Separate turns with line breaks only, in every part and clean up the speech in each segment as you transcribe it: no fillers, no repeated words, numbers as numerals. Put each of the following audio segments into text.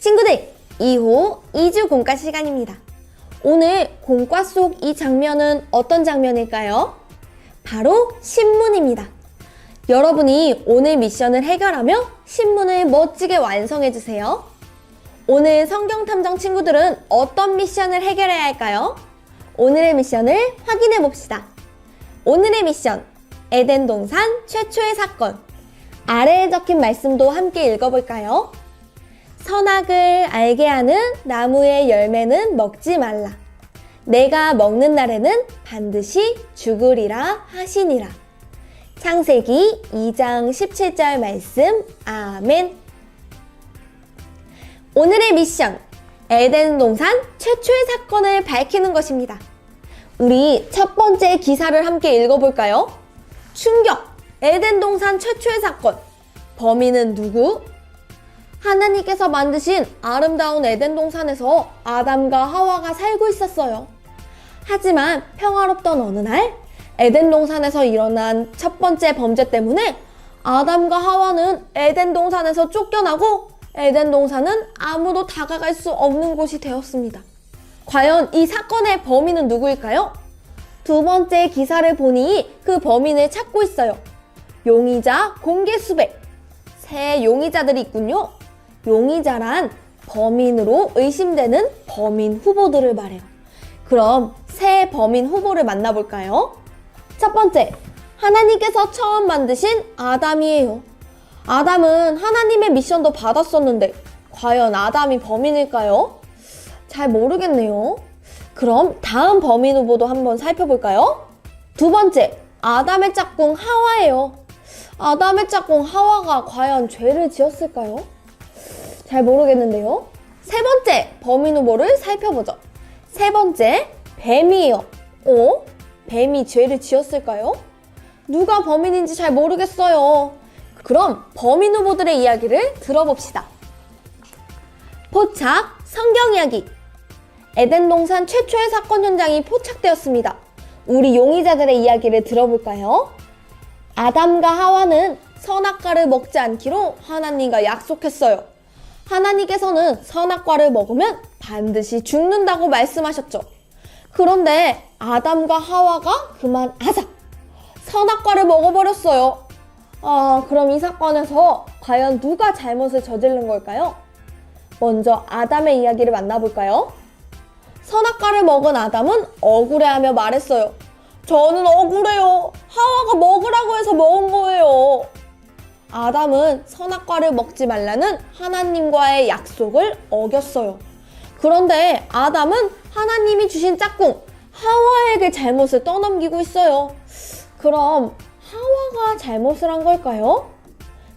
친구들, 2호 2주 공과 시간입니다. 오늘 공과 속 이 장면은 어떤 장면일까요? 바로 신문입니다. 여러분이 오늘 미션을 해결하며 신문을 멋지게 완성해주세요. 오늘 성경탐정 친구들은 어떤 미션을 해결해야 할까요? 오늘의 미션을 확인해 봅시다. 오늘의 미션, 에덴 동산 최초의 사건. 아래에 적힌 말씀도 함께 읽어볼까요? 선악을 알게 하는 나무의 열매는 먹지 말라. 내가 먹는 날에는 반드시 죽으리라 하시니라. 창세기 2장 17절 말씀. 아멘. 오늘의 미션, 에덴 동산 최초의 사건을 밝히는 것입니다. 우리 첫 번째 기사를 함께 읽어볼까요? 충격! 에덴 동산 최초의 사건. 범인은 누구? 하나님께서 만드신 아름다운 에덴 동산에서 아담과 하와가 살고 있었어요. 하지만 평화롭던 어느 날 에덴 동산에서 일어난 첫 번째 범죄 때문에 아담과 하와는 에덴 동산에서 쫓겨나고 에덴 동산은 아무도 다가갈 수 없는 곳이 되었습니다. 과연 이 사건의 범인은 누구일까요? 두 번째 기사를 보니 그 범인을 찾고 있어요. 용의자 공개 수배. 새 용의자들이 있군요. 용의자란 범인으로 의심되는 범인 후보들을 말해요. 그럼 새 범인 후보를 만나볼까요? 첫 번째, 하나님께서 처음 만드신 아담이에요. 아담은 하나님의 미션도 받았었는데 과연 아담이 범인일까요? 잘 모르겠네요. 그럼 다음 범인 후보도 한번 살펴볼까요? 두 번째, 아담의 짝꿍 하와예요. 아담의 짝꿍 하와가 과연 죄를 지었을까요? 잘 모르겠는데요. 세 번째 범인 후보를 살펴보죠. 세 번째, 뱀이에요. 뱀이 죄를 지었을까요? 누가 범인인지 잘 모르겠어요. 그럼 범인 후보들의 이야기를 들어봅시다. 포착 성경 이야기. 에덴 동산 최초의 사건 현장이 포착되었습니다. 우리 용의자들의 이야기를 들어볼까요? 아담과 하와는 선악과를 먹지 않기로 하나님과 약속했어요. 하나님께서는 선악과를 먹으면 반드시 죽는다고 말씀하셨죠. 그런데 아담과 하와가 그만 아삭! 선악과를 먹어버렸어요. 그럼 이 사건에서 과연 누가 잘못을 저지른 걸까요? 먼저 아담의 이야기를 만나볼까요? 선악과를 먹은 아담은 억울해하며 말했어요. 저는 억울해요. 하와가 먹으라고 해서 먹은 거예요. 아담은 선악과를 먹지 말라는 하나님과의 약속을 어겼어요. 그런데 아담은 하나님이 주신 짝꿍 하와에게 잘못을 떠넘기고 있어요. 그럼 하와가 잘못을 한 걸까요?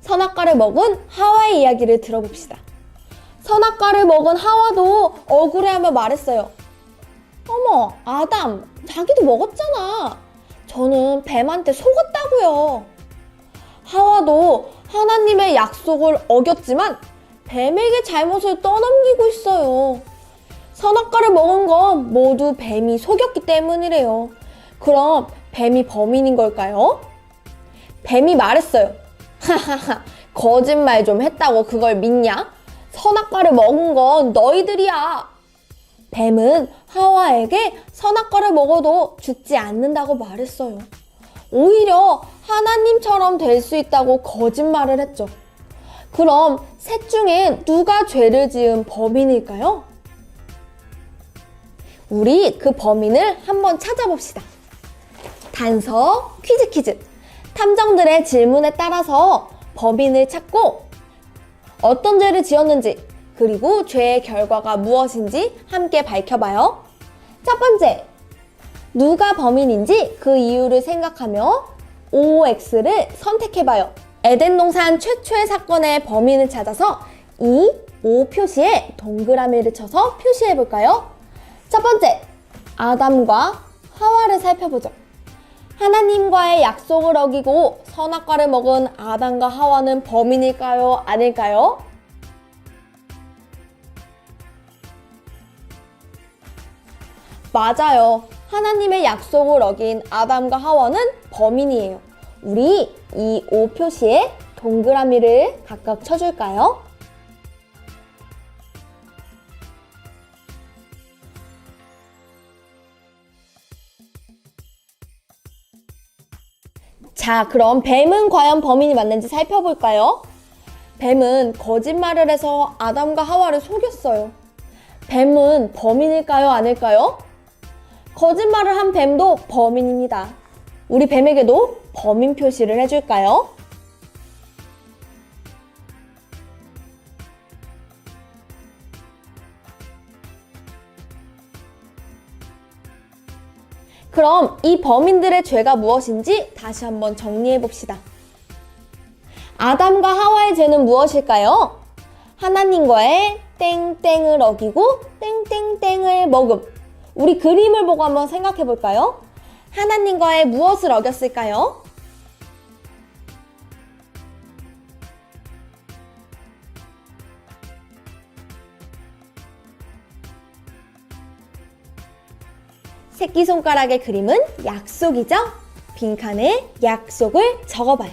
선악과를 먹은 하와의 이야기를 들어봅시다. 선악과를 먹은 하와도 억울해하며 말했어요. 어머, 아담, 자기도 먹었잖아. 저는 뱀한테 속았다고요. 하와도 하나님의 약속을 어겼지만 뱀에게 잘못을 떠넘기고 있어요. 선악과를 먹은 건 모두 뱀이 속였기 때문이래요. 그럼 뱀이 범인인 걸까요? 뱀이 말했어요. 하하하, 거짓말 좀 했다고 그걸 믿냐? 선악과를 먹은 건 너희들이야. 뱀은 하와에게 선악과를 먹어도 죽지 않는다고 말했어요. 오히려 하나님처럼 될 수 있다고 거짓말을 했죠. 그럼 셋 중에 누가 죄를 지은 범인일까요? 우리 그 범인을 한번 찾아봅시다. 단서 퀴즈. 탐정들의 질문에 따라서 범인을 찾고 어떤 죄를 지었는지 그리고 죄의 결과가 무엇인지 함께 밝혀봐요. 첫 번째, 누가 범인인지 그 이유를 생각하며 OX를 선택해봐요. 에덴 동산 최초의 사건의 범인을 찾아서 이 O 표시에 동그라미를 쳐서 표시해볼까요? 첫 번째, 아담과 하와를 살펴보죠. 하나님과의 약속을 어기고 선악과를 먹은 아담과 하와는 범인일까요? 아닐까요? 맞아요. 하나님의 약속을 어긴 아담과 하와는 범인이에요. 우리 이 O 표시에 동그라미를 각각 쳐줄까요? 자, 그럼 뱀은 과연 범인이 맞는지 살펴볼까요? 뱀은 거짓말을 해서 아담과 하와를 속였어요. 뱀은 범인일까요? 아닐까요? 거짓말을 한 뱀도 범인입니다. 우리 뱀에게도 범인 표시를 해줄까요? 그럼 이 범인들의 죄가 무엇인지 다시 한번 정리해 봅시다. 아담과 하와의 죄는 무엇일까요? 하나님과의 땡땡을 어기고 땡땡땡을 먹음. 우리 그림을 보고 한번 생각해 볼까요? 하나님과의 무엇을 어겼을까요? 새끼손가락의 그림은 약속이죠? 빈칸에 약속을 적어봐요.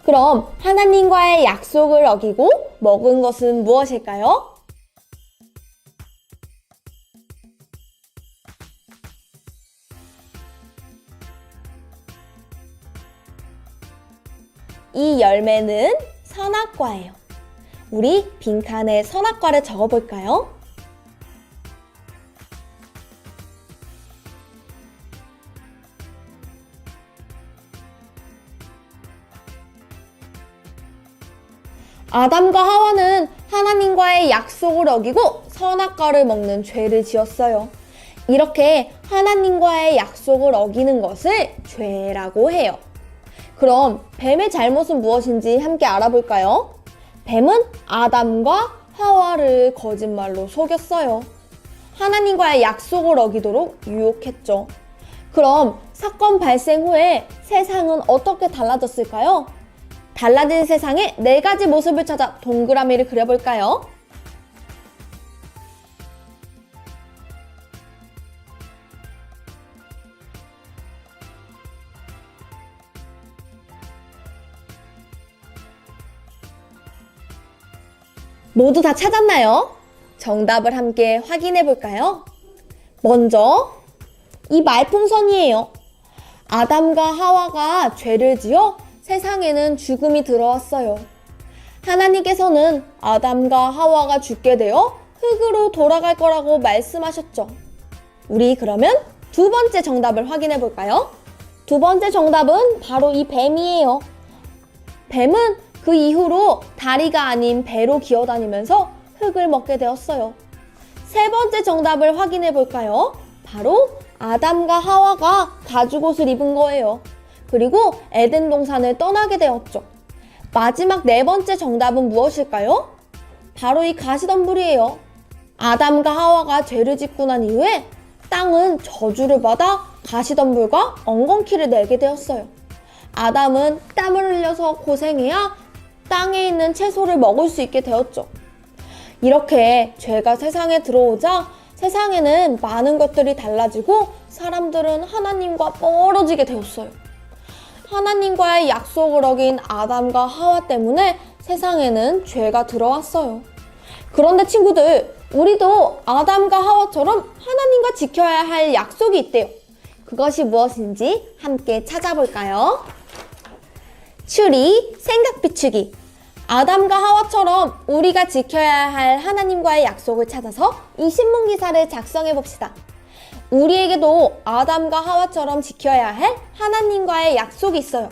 그럼 하나님과의 약속을 어기고 먹은 것은 무엇일까요? 이 열매는 선악과예요. 우리 빈칸에 선악과를 적어볼까요? 아담과 하와는 하나님과의 약속을 어기고 선악과를 먹는 죄를 지었어요. 이렇게 하나님과의 약속을 어기는 것을 죄라고 해요. 그럼 뱀의 잘못은 무엇인지 함께 알아볼까요? 뱀은 아담과 하와를 거짓말로 속였어요. 하나님과의 약속을 어기도록 유혹했죠. 그럼 사건 발생 후에 세상은 어떻게 달라졌을까요? 달라진 세상의 4가지 모습을 찾아 동그라미를 그려볼까요? 모두 다 찾았나요? 정답을 함께 확인해 볼까요? 먼저 이 말풍선이에요. 아담과 하와가 죄를 지어 세상에는 죽음이 들어왔어요. 하나님께서는 아담과 하와가 죽게 되어 흙으로 돌아갈 거라고 말씀하셨죠. 우리 그러면 2번째 정답을 확인해 볼까요? 2번째 정답은 바로 이 뱀이에요. 뱀은 그 이후로 다리가 아닌 배로 기어다니면서 흙을 먹게 되었어요. 3번째 정답을 확인해 볼까요? 바로 아담과 하와가 가죽옷을 입은 거예요. 그리고 에덴 동산을 떠나게 되었죠. 마지막 4번째 정답은 무엇일까요? 바로 이 가시덤불이에요. 아담과 하와가 죄를 짓고 난 이후에 땅은 저주를 받아 가시덤불과 엉겅퀴를 내게 되었어요. 아담은 땀을 흘려서 고생해야 땅에 있는 채소를 먹을 수 있게 되었죠. 이렇게 죄가 세상에 들어오자 세상에는 많은 것들이 달라지고 사람들은 하나님과 멀어지게 되었어요. 하나님과의 약속을 어긴 아담과 하와 때문에 세상에는 죄가 들어왔어요. 그런데 친구들, 우리도 아담과 하와처럼 하나님과 지켜야 할 약속이 있대요. 그것이 무엇인지 함께 찾아볼까요? 추리, 생각 비추기. 아담과 하와처럼 우리가 지켜야 할 하나님과의 약속을 찾아서 이 신문 기사를 작성해 봅시다. 우리에게도 아담과 하와처럼 지켜야 할 하나님과의 약속이 있어요.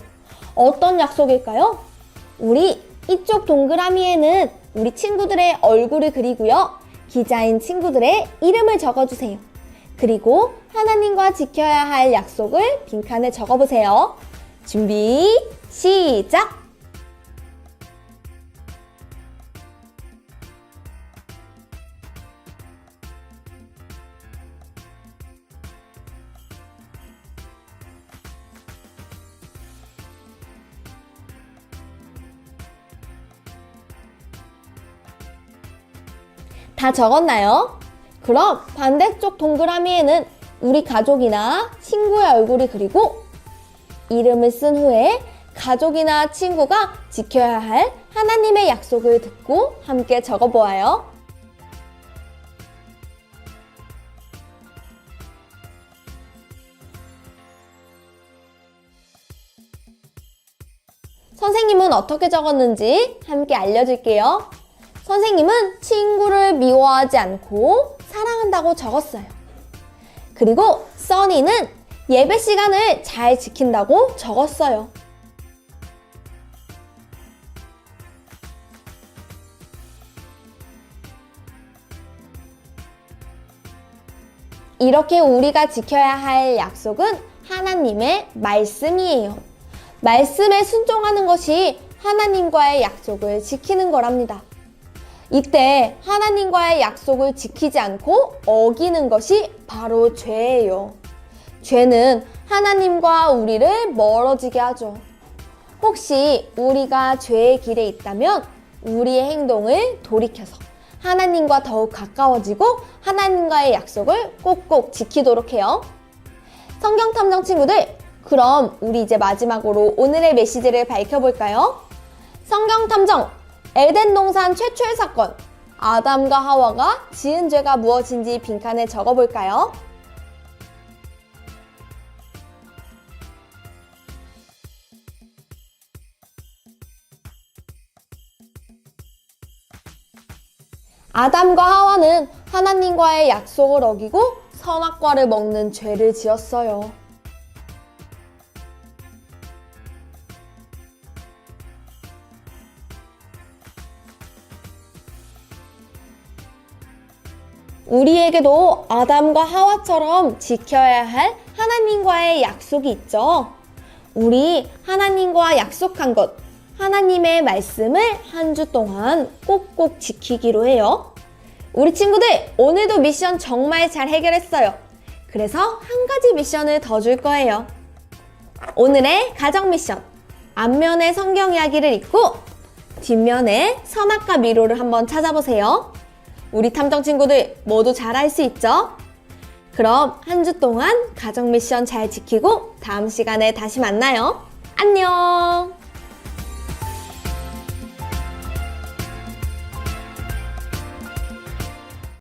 어떤 약속일까요? 우리 이쪽 동그라미에는 우리 친구들의 얼굴을 그리고요. 기자인 친구들의 이름을 적어주세요. 그리고 하나님과 지켜야 할 약속을 빈칸에 적어보세요. 준비, 시작! 다 적었나요? 그럼 반대쪽 동그라미에는 우리 가족이나 친구의 얼굴을 그리고 이름을 쓴 후에 가족이나 친구가 지켜야 할 하나님의 약속을 듣고 함께 적어보아요. 선생님은 어떻게 적었는지 함께 알려줄게요. 선생님은 친구를 미워하지 않고 사랑한다고 적었어요. 그리고 써니는 예배 시간을 잘 지킨다고 적었어요. 이렇게 우리가 지켜야 할 약속은 하나님의 말씀이에요. 말씀에 순종하는 것이 하나님과의 약속을 지키는 거랍니다. 이때 하나님과의 약속을 지키지 않고 어기는 것이 바로 죄예요. 죄는 하나님과 우리를 멀어지게 하죠. 혹시 우리가 죄의 길에 있다면 우리의 행동을 돌이켜서 하나님과 더욱 가까워지고 하나님과의 약속을 꼭꼭 지키도록 해요. 성경탐정 친구들, 그럼 우리 이제 마지막으로 오늘의 메시지를 밝혀볼까요? 성경탐정, 에덴 동산 최초의 사건, 아담과 하와가 지은 죄가 무엇인지 빈칸에 적어볼까요? 아담과 하와는 하나님과의 약속을 어기고 선악과를 먹는 죄를 지었어요. 우리에게도 아담과 하와처럼 지켜야 할 하나님과의 약속이 있죠. 우리 하나님과 약속한 것, 하나님의 말씀을 한 주 동안 꼭꼭 지키기로 해요. 우리 친구들, 오늘도 미션 정말 잘 해결했어요. 그래서 한 가지 미션을 더 줄 거예요. 오늘의 가정 미션, 앞면에 성경 이야기를 읽고 뒷면에 선악과 미로를 한번 찾아보세요. 우리 탐정 친구들 모두 잘할 수 있죠? 그럼 한 주 동안 가정 미션 잘 지키고 다음 시간에 다시 만나요. 안녕!